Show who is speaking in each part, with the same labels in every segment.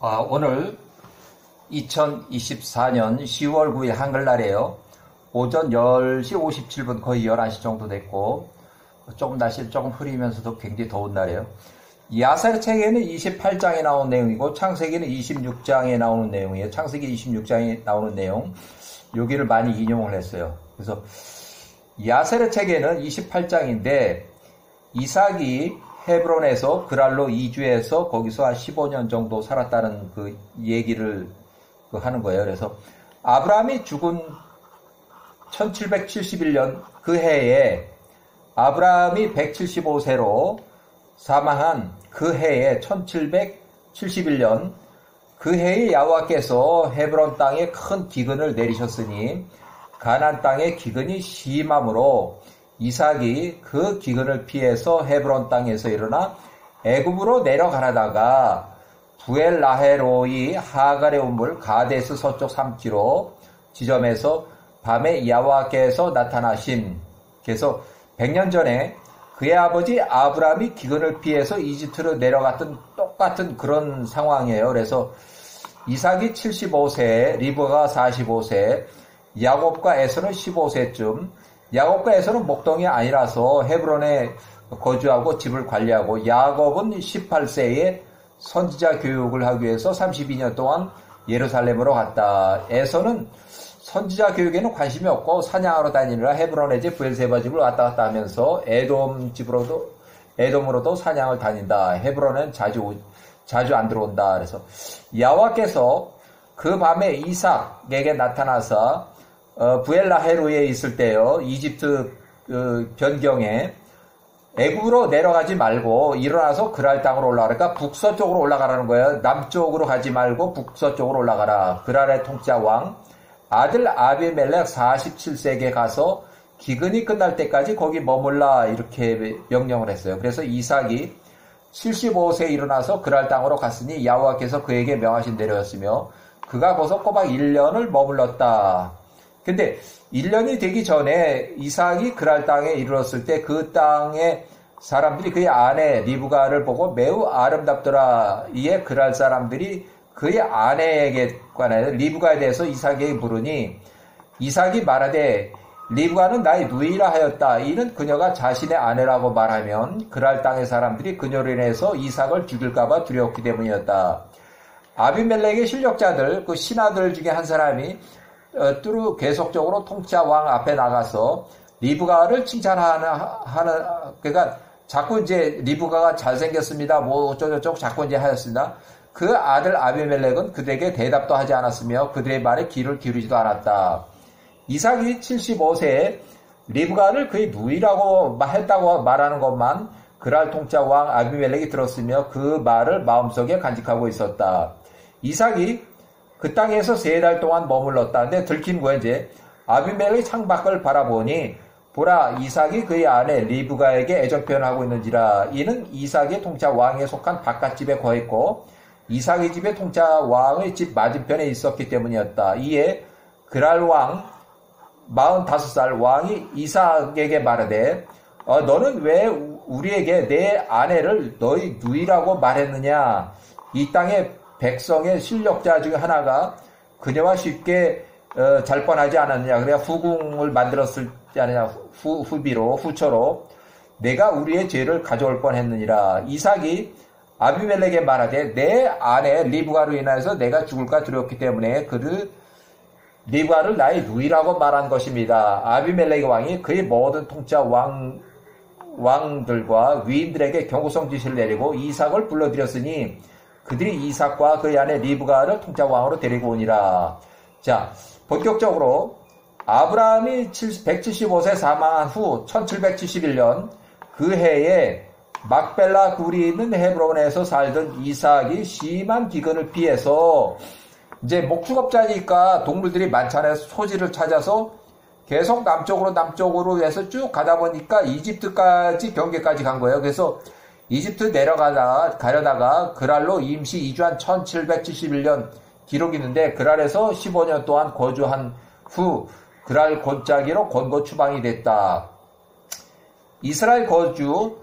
Speaker 1: 오늘 2024년 10월 9일 한글날이에요. 오전 10시 57분 거의 11시 정도 됐고 조금 날씨 조금 흐리면서도 굉장히 더운 날이에요. 야사의 책에는 28장에 나온 내용이고 창세기는 26장에 나오는 내용이에요. 창세기 26장에 나오는 내용 여기를 많이 인용을 했어요. 그래서 야셀의 책에는 28장인데 이삭이 헤브론에서 그랄로 이주해서 거기서 한 15년 정도 살았다는 그 얘기를 하는 거예요. 그래서 아브라함이 죽은 1771년 그 해에 아브라함이 175세로 사망한 그 해에 1771년 그 해에 여호와께서 헤브론 땅에 큰 기근을 내리셨으니 가나안 땅에 기근이 심함으로 이삭이 그 기근을 피해서 헤브론 땅에서 일어나 애굽으로 내려가려다가 부엘라헤로이 하갈의 우물 가데스 서쪽 3km 지점에서 밤에 여호와께서 나타나심. 그래서 100년 전에 그의 아버지 아브라함이 기근을 피해서 이집트로 내려갔던 똑같은 그런 상황이에요. 그래서 이삭이 75세, 리브가가 45세, 야곱과 에서는 15세쯤, 야곱과 에서는 목동이 아니라서 헤브론에 거주하고 집을 관리하고, 야곱은 18세에 선지자 교육을 하기 위해서 32년 동안 예루살렘으로 갔다. 에서는 선지자 교육에는 관심이 없고 사냥하러 다니느라 헤브론의 집 브엘세바 집을 왔다 갔다 하면서 에돔으로도 사냥을 다닌다. 헤브론은 자주 안 들어온다. 그래서 여호와께서 그 밤에 이삭에게 나타나서 부엘라헤로에 있을 때요, 이집트 변경에 애굽으로 내려가지 말고 일어나서 그랄 땅으로 올라가니까 북서쪽으로 올라가라는 거예요. 남쪽으로 가지 말고 북서쪽으로 올라가라. 그랄의 통치자 왕 아들 아비멜렉 47세에게 가서 기근이 끝날 때까지 거기 머물라, 이렇게 명령을 했어요. 그래서 이삭이 75세에 일어나서 그랄 땅으로 갔으니 여호와께서 그에게 명하신 대로였으며 그가 거기서 꼬박 1년을 머물렀다. 근데 1년이 되기 전에 이삭이 그랄 땅에 이르렀을 때 그 땅의 사람들이 그의 아내 리브가를 보고 매우 아름답더라. 이에 그랄 사람들이 그의 아내에게 관하여 리브가에 대해서 이삭에게 물으니 이삭이 말하되 리브가는 나의 누이라 하였다. 이는 그녀가 자신의 아내라고 말하면 그랄 땅의 사람들이 그녀로 인해서 이삭을 죽일까봐 두려웠기 때문이었다. 아비멜렉의 실력자들, 그 신하들 중에 한 사람이 뚜루 계속적으로 통치자 왕 앞에 나가서 리브가를 그러니까 자꾸 이제 리브가가 잘생겼습니다. 뭐 어쩌고저쩌고 자꾸 이제 하였습니다. 그 아들 아비멜렉은 그들에게 대답도 하지 않았으며 그들의 말에 귀를 기울이지도 않았다. 이삭이 75세에 리브가를 그의 누이라고 했다고 말하는 것만 그랄 통치자 왕 아비멜렉이 들었으며 그 말을 마음속에 간직하고 있었다. 이삭이 그 땅에서 3달 동안 머물렀다. 근데 들킨 거야, 이제. 아비멜렉이 창밖을 바라보니, 보라, 이삭이 그의 아내 리브가에게 애정 표현하고 있는지라. 이는 이삭의 통치자 왕에 속한 바깥집에 거했고, 이삭의 집에 통치자 왕의 집 맞은편에 있었기 때문이었다. 이에 그랄 왕, 45살 왕이 이삭에게 말하되, 너는 왜 우리에게 내 아내를 너희 누이라고 말했느냐? 이 땅에 백성의 실력자 중에 하나가 그녀와 쉽게 잘 뻔하지 않았느냐. 그래야 후궁을 만들었을 때 아니냐. 후처로 내가 우리의 죄를 가져올 뻔했느니라. 이삭이 아비멜렉에게 말하되 내 아내 리브가로 인하여서 내가 죽을까 두려웠기 때문에 리브가를 나의 누이라고 말한 것입니다. 아비멜렉 왕이 그의 모든 통치자 왕들과 위인들에게 경고성 지시를 내리고 이삭을 불러들였으니 그들이 이삭과 그의 아내 리브가를 통치자 왕으로 데리고 오니라. 자, 본격적으로 아브라함이 175세 사망한 후 1771년 그 해에 막벨라 굴이 있는 헤브론에서 살던 이삭이 심한 기근을 피해서 이제 목축업자니까 동물들이 많잖아요. 소지를 찾아서 계속 남쪽으로 해서 쭉 가다 보니까 이집트까지 경계까지 간 거예요. 그래서 이집트 가려다가 그랄로 임시 이주한 1771년 기록이 있는데 그랄에서 15년 동안 거주한 후 그랄 골짜기로 권고 추방이 됐다. 이스라엘 거주,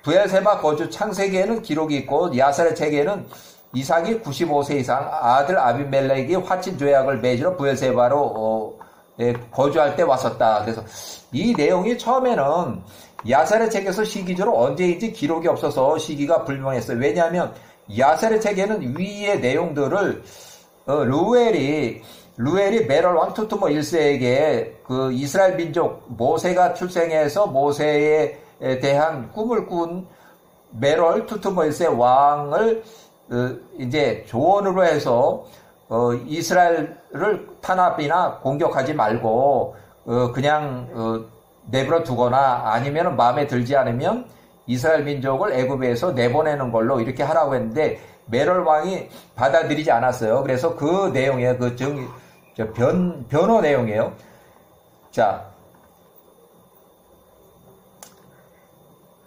Speaker 1: 브엘세바 거주 창세기에는 기록이 있고 야살의 책에는 이삭이 95세 이상 아들 아비멜렉이 화친 조약을 맺으러 브엘세바로 거주할 때 왔었다. 그래서 이 내용이 처음에는 야살의 책에서 시기적으로 언제인지 기록이 없어서 시기가 불명했어요. 왜냐하면 야살의 책에는 위의 내용들을 루엘이 메롤 왕 투투모 1세에게 그 이스라엘 민족 모세가 출생해서 모세에 대한 꿈을 꾼 메롤 투투모 1세 왕을 이제 조언으로 해서 이스라엘을 탄압이나 공격하지 말고 그냥 내버려 두거나 아니면 마음에 들지 않으면 이스라엘 민족을 애굽에서 내보내는 걸로 이렇게 하라고 했는데 메롤 왕이 받아들이지 않았어요. 그래서 그 내용이에요. 그 변호 내용이에요. 자,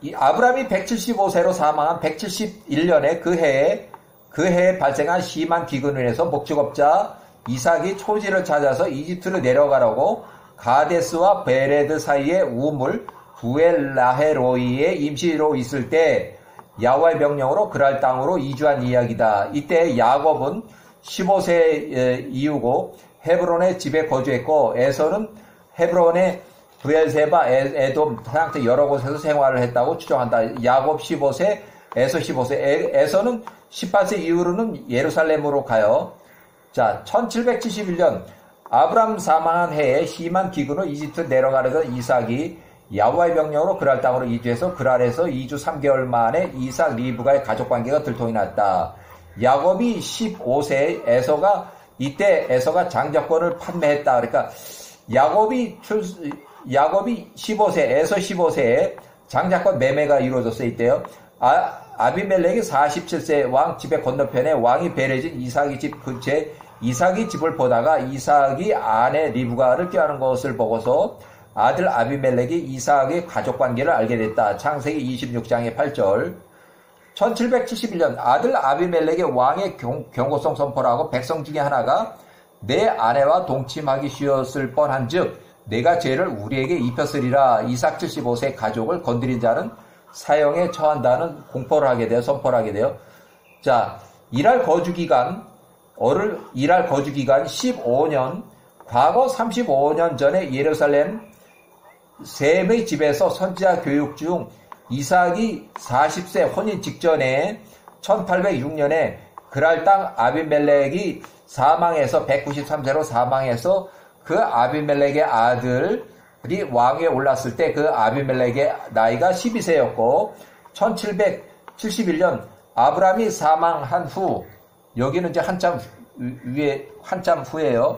Speaker 1: 이 아브라함이 175세로 사망한 171년에 그 해에 발생한 심한 기근으로 인해서 목축업자 이삭이 초지를 찾아서 이집트로 내려가려고 가데스와 베레드 사이의 우물 부엘라헤로이에 임시로 있을 때 야훼의 명령으로 그랄 땅으로 이주한 이야기다. 이때 야곱은 15세 이후고 헤브론의 집에 거주했고 에서는 헤브론의 브엘세바, 에돔, 땅 여러 곳에서 생활을 했다고 추정한다. 야곱 15세, 에서 15세, 에서는 18세 이후로는 예루살렘으로 가요. 자, 1771년 아브람 사망한 해에 심한 기근으로 이집트 내려가려던 이삭이 야훼의 명령으로 그랄 땅으로 이주해서 그랄에서 2주 3개월 만에 이삭 리브가의 가족관계가 들통이 났다. 야곱이 15세, 에서가 이때 에서가 장자권을 판매했다. 그러니까 야곱이 15세, 에서 15세에 장자권 매매가 이루어졌어요. 이때요. 아비멜렉이 47세 왕 집의 건너편에 왕이 베레진 이삭이 집 근처에 이삭이 집을 보다가 이삭이 아내 리브가를 꾀하는 것을 보고서 아들 아비멜렉이 이삭의 가족관계를 알게 됐다. 창세기 26장의 8절. 1771년 아들 아비멜렉의 왕의 경고성 선포를 하고 백성 중에 하나가 내 아내와 동침하기 쉬웠을 뻔한즉 내가 죄를 우리에게 입혔으리라. 이삭 75세 가족을 건드린 자는 사형에 처한다는 공포를 하게 돼요. 선포를 하게 돼요. 자, 일할 거주기간 15년, 과거 35년 전에 예루살렘 셈의 집에서 선지자 교육 중 이삭이 40세 혼인 직전에 1806년에 그랄 땅 아비멜렉이 사망해서 193세로 사망해서 그 아비멜렉의 아들이 왕위에 올랐을 때 그 아비멜렉의 나이가 12세였고 1771년 아브라함이 사망한 후 여기는 이제 한참 후에요.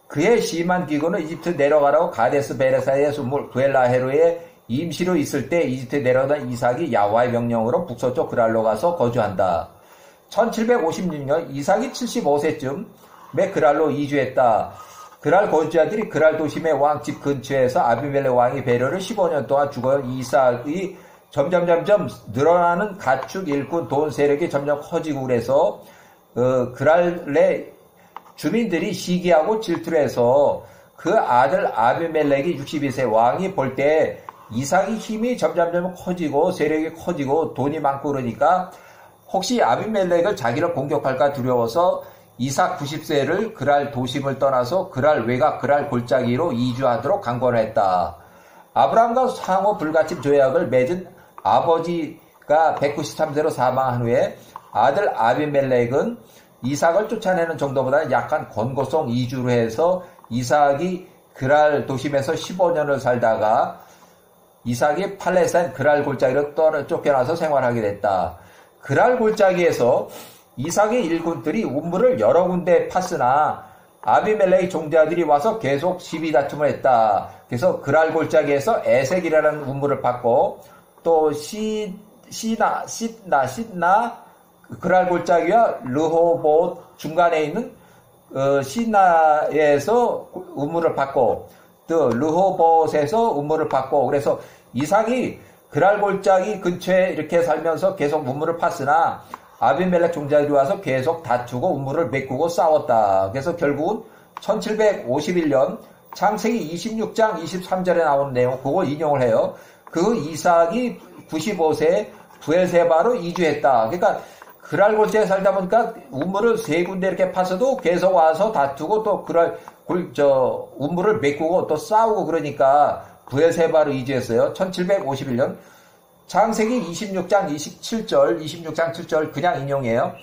Speaker 1: 그의 심한 기근은 이집트 내려가라고 가데스 베레사의 수물 부엘라헤로에 임시로 있을 때 이집트 내려가던 이삭이 야훼의 명령으로 북서쪽 그랄로 가서 거주한다. 1756년 이삭이 75세쯤에 그랄로 이주했다. 그랄 거주자들이 그랄 도심의 왕 집 근처에서 아비멜렉 왕이 배려를 15년 동안 죽어요. 이삭이 점점 늘어나는 가축, 일꾼, 돈 세력이 점점 커지고 그래서 그랄의 주민들이 시기하고 질투를 해서 그 아들 아비멜렉이 62세 왕이 볼 때 이삭이 힘이 점점 커지고 세력이 커지고 돈이 많고 그러니까 혹시 아비멜렉을 자기를 공격할까 두려워서 이삭 90세를 그랄 도심을 떠나서 그랄 외곽 그랄 골짜기로 이주하도록 강권을 했다. 아브라함과 상호 불가침 조약을 맺은 아버지가 193세로 사망한 후에 아들 아비멜렉은 이삭을 쫓아내는 정도보다는 약간 권고성 이주로 해서 이삭이 그랄 도심에서 15년을 살다가 이삭이 팔레스타인 그랄 골짜기로 쫓겨나서 생활하게 됐다. 그랄 골짜기에서 이삭의 일꾼들이 우물을 여러 군데 팠으나 아비멜렉의 종자들이 와서 계속 시비 다툼을 했다. 그래서 그랄 골짜기에서 에색이라는 우물을 팠고 또 시나 그랄 골짜기와 르호봇 중간에 있는 시나에서 우물을 팠고 또 르호봇에서 우물을 팠고 그래서 이삭이 그랄 골짜기 근처에 이렇게 살면서 계속 우물을 팠으나 아비멜렉 종자들이 와서 계속 다투고 우물을 메꾸고 싸웠다. 그래서 결국은 1751년 창세기 26장 23절에 나오는 내용 그걸 인용을 해요. 그 이삭이 95세 부엘세바로 이주했다. 그러니까 그랄 골짜기에 살다 보니까 우물을 세 군데 이렇게 파서도 계속 와서 다투고 또 우물을 메꾸고 또 싸우고 그러니까 부엘세바로 이주했어요. 1751년 창세기 26장 7절 그냥 인용해요.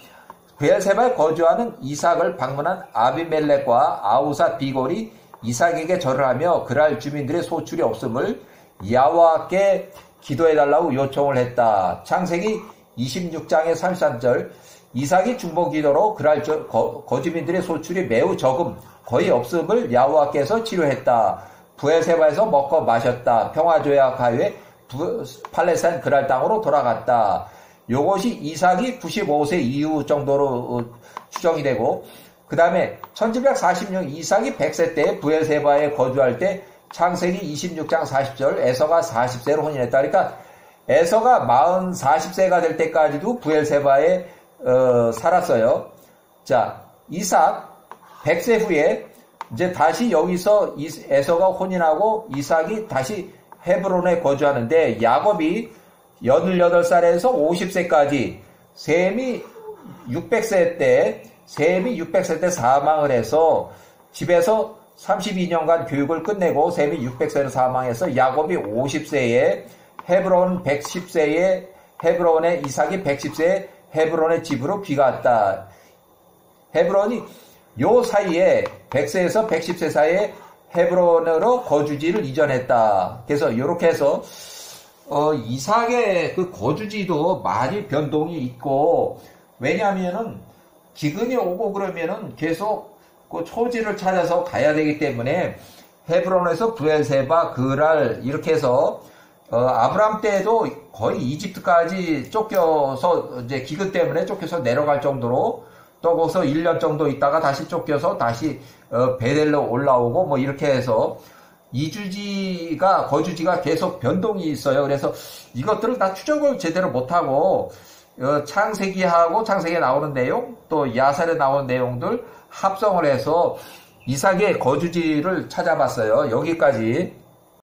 Speaker 1: 부엘세바에 거주하는 이삭을 방문한 아비멜렉과 아우사 비골이 이삭에게 절을 하며 그랄 주민들의 소출이 없음을 야호와께 기도해달라고 요청을 했다. 창세기 26장의 33절 이삭이 중보기도로 그랄 거주민들의 소출이 매우 적음 거의 없음을 야호와께서 치료했다. 부엘세바에서 먹고 마셨다. 평화조약하에 팔레스타인 그랄 땅으로 돌아갔다. 요것이 이삭이 95세 이후 정도로 추정이 되고 그 다음에 1746년 이삭이 100세 때 부엘세바에 거주할 때 창세기 26장 40절 에서가 40세로 혼인했다. 그러니까 에서가 40세가 될 때까지도 부엘세바에 살았어요. 자, 이삭 100세 후에 이제 다시 여기서 에서가 혼인하고 이삭이 다시 헤브론에 거주하는데 야곱이 18살에서 50세까지 셈이 600세 때 사망을 해서 집에서 32년간 교육을 끝내고 셈이 600세로 사망해서 야곱이 50세에 헤브론 110세에 헤브론에 이삭이 110세에 헤브론의 집으로 귀가했다. 헤브론이 요 사이에 100세에서 110세 사이에 헤브론으로 거주지를 이전했다. 그래서 이렇게 해서 이삭의 그 거주지도 많이 변동이 있고 왜냐하면은 기근이 오고 그러면은 계속 그 초지를 찾아서 가야 되기 때문에 헤브론에서 부엘세바 그랄 이렇게 해서 아브람 때도 거의 이집트까지 쫓겨서 이제 기근 때문에 쫓겨서 내려갈 정도로 또 거기서 1년 정도 있다가 다시 쫓겨서 다시 베델로 올라오고 뭐 이렇게 해서 거주지가 계속 변동이 있어요. 그래서 이것들을 다 추적을 제대로 못하고 창세기하고 창세기에 나오는 내용 또 야살에 나오는 내용들 합성을 해서 이삭의 거주지를 찾아봤어요. 여기까지.